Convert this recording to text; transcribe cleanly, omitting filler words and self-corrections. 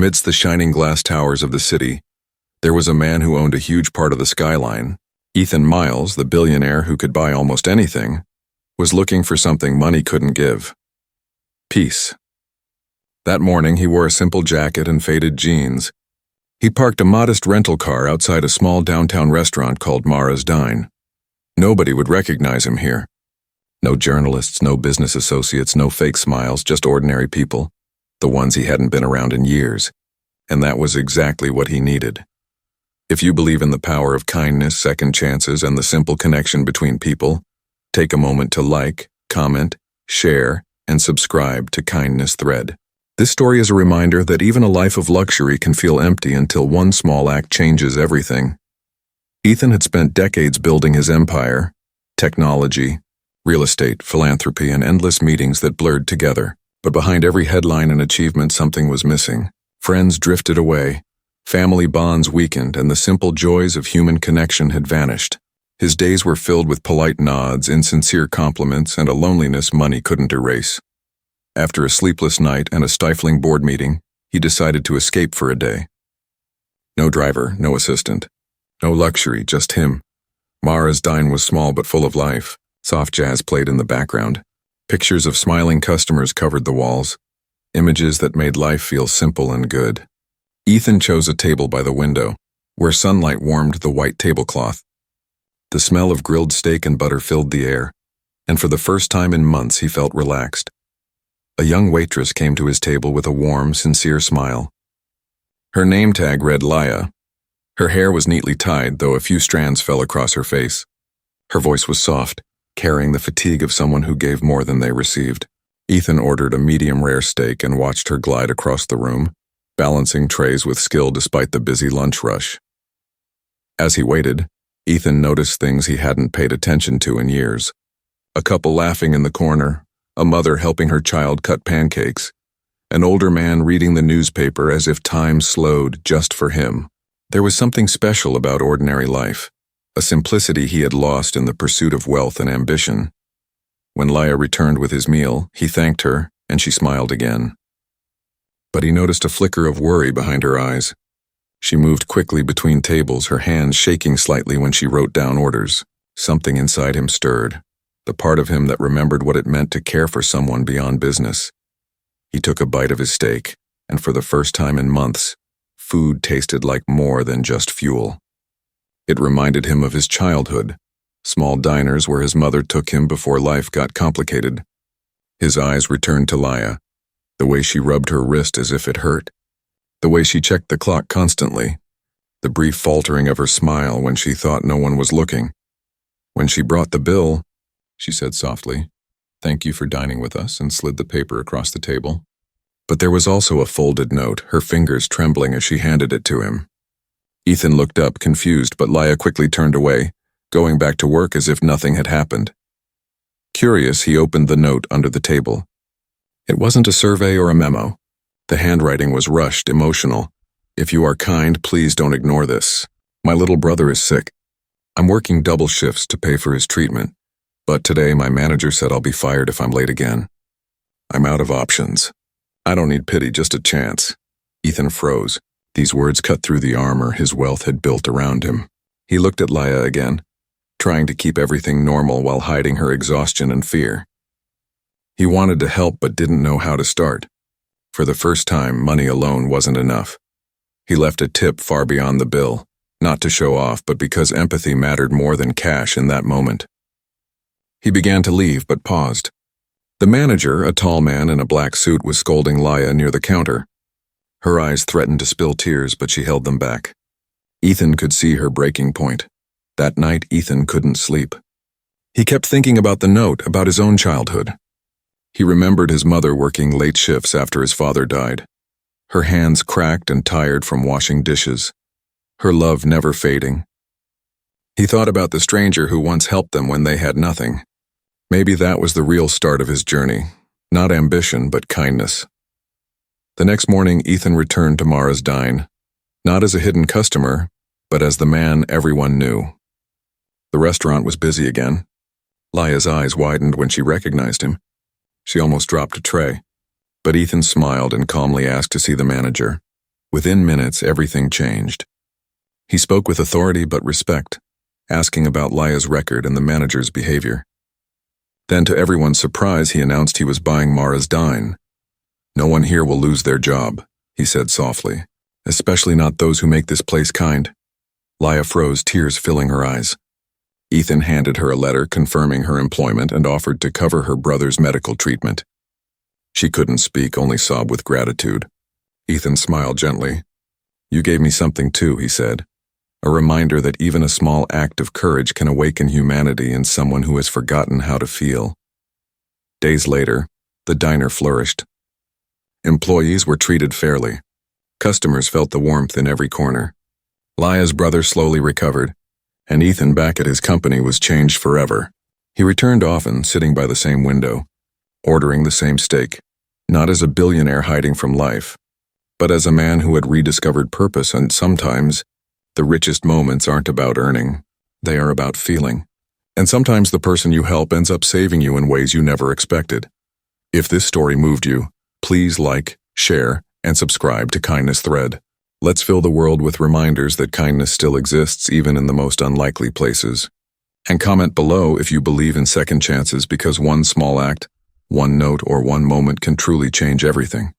Amidst the shining glass towers of the city, there was a man who owned a huge part of the skyline. Ethan Miles, the billionaire who could buy almost anything, was looking for something money couldn't give. Peace. That morning, he wore a simple jacket and faded jeans. He parked a modest rental car outside a small downtown restaurant called Mara's Dine. Nobody would recognize him here. No journalists, no business associates, no fake smiles, just ordinary people, the ones he hadn't been around in years. And that was exactly what he needed. If you believe in the power of kindness, second chances, and the simple connection between people, take a moment to like, comment, share, and subscribe to Kindness Thread. This story is a reminder that even a life of luxury can feel empty until one small act changes everything. Ethan had spent decades building his empire, technology, real estate, philanthropy, and endless meetings that blurred together. But behind every headline and achievement, something was missing. Friends drifted away, family bonds weakened, and the simple joys of human connection had vanished. His days were filled with polite nods, insincere compliments, and a loneliness money couldn't erase. After a sleepless night and a stifling board meeting, he decided to escape for a day. No driver, no assistant, no luxury, just him. Mara's Dine was small but full of life. Soft jazz played in the background. Pictures of smiling customers covered the walls, images that made life feel simple and good. Ethan chose a table by the window, where sunlight warmed the white tablecloth. The smell of grilled steak and butter filled the air, and for the first time in months he felt relaxed. A young waitress came to his table with a warm, sincere smile. Her name tag read Laya. Her hair was neatly tied, though a few strands fell across her face. Her voice was soft, carrying the fatigue of someone who gave more than they received. Ethan ordered a medium-rare steak and watched her glide across the room, balancing trays with skill despite the busy lunch rush. As he waited, Ethan noticed things he hadn't paid attention to in years. A couple laughing in the corner, a mother helping her child cut pancakes, an older man reading the newspaper as if time slowed just for him. There was something special about ordinary life, a simplicity he had lost in the pursuit of wealth and ambition. When Laya returned with his meal, he thanked her, and she smiled again. But he noticed a flicker of worry behind her eyes. She moved quickly between tables, her hands shaking slightly when she wrote down orders. Something inside him stirred, the part of him that remembered what it meant to care for someone beyond business. He took a bite of his steak, and for the first time in months, food tasted like more than just fuel. It reminded him of his childhood, small diners where his mother took him before life got complicated. His eyes returned to Laya, the way she rubbed her wrist as if it hurt, the way she checked the clock constantly, the brief faltering of her smile when she thought no one was looking. When she brought the bill, she said softly, "Thank you for dining with us," and slid the paper across the table. But there was also a folded note, her fingers trembling as she handed it to him. Ethan looked up, confused, but Laya quickly turned away, going back to work as if nothing had happened. Curious, he opened the note under the table. It wasn't a survey or a memo. The handwriting was rushed, emotional. "If you are kind, please don't ignore this. My little brother is sick. I'm working double shifts to pay for his treatment, but today my manager said I'll be fired if I'm late again. I'm out of options. I don't need pity, just a chance." Ethan froze. These words cut through the armor his wealth had built around him. He looked at Laya again, trying to keep everything normal while hiding her exhaustion and fear. He wanted to help but didn't know how to start. For the first time, money alone wasn't enough. He left a tip far beyond the bill, not to show off, but because empathy mattered more than cash in that moment. He began to leave, but paused. The manager, a tall man in a black suit, was scolding Laya near the counter. Her eyes threatened to spill tears, but she held them back. Ethan could see her breaking point. That night, Ethan couldn't sleep. He kept thinking about the note, about his own childhood. He remembered his mother working late shifts after his father died. Her hands cracked and tired from washing dishes. Her love never fading. He thought about the stranger who once helped them when they had nothing. Maybe that was the real start of his journey. Not ambition, but kindness. The next morning, Ethan returned to Mara's Dine, not as a hidden customer, but as the man everyone knew. The restaurant was busy again. Laya's eyes widened when she recognized him. She almost dropped a tray, but Ethan smiled and calmly asked to see the manager. Within minutes, everything changed. He spoke with authority but respect, asking about Laya's record and the manager's behavior. Then, to everyone's surprise, he announced he was buying Mara's dine. "No one here will lose their job," he said softly, "especially not those who make this place kind." Laya froze, tears filling her eyes. Ethan handed her a letter confirming her employment and offered to cover her brother's medical treatment. She couldn't speak, only sob with gratitude. Ethan smiled gently. "You gave me something too," he said. "A reminder that even a small act of courage can awaken humanity in someone who has forgotten how to feel." Days later, the diner flourished. Employees were treated fairly. Customers felt the warmth in every corner. Laya's brother slowly recovered, and Ethan, back at his company, was changed forever. He returned often, sitting by the same window, ordering the same steak, not as a billionaire hiding from life, but as a man who had rediscovered purpose. And sometimes, the richest moments aren't about earning, they are about feeling. And sometimes the person you help ends up saving you in ways you never expected. If this story moved you, please like, share, and subscribe to Kindness Thread. Let's fill the world with reminders that kindness still exists even in the most unlikely places. And comment below if you believe in second chances, because one small act, one note, or one moment can truly change everything.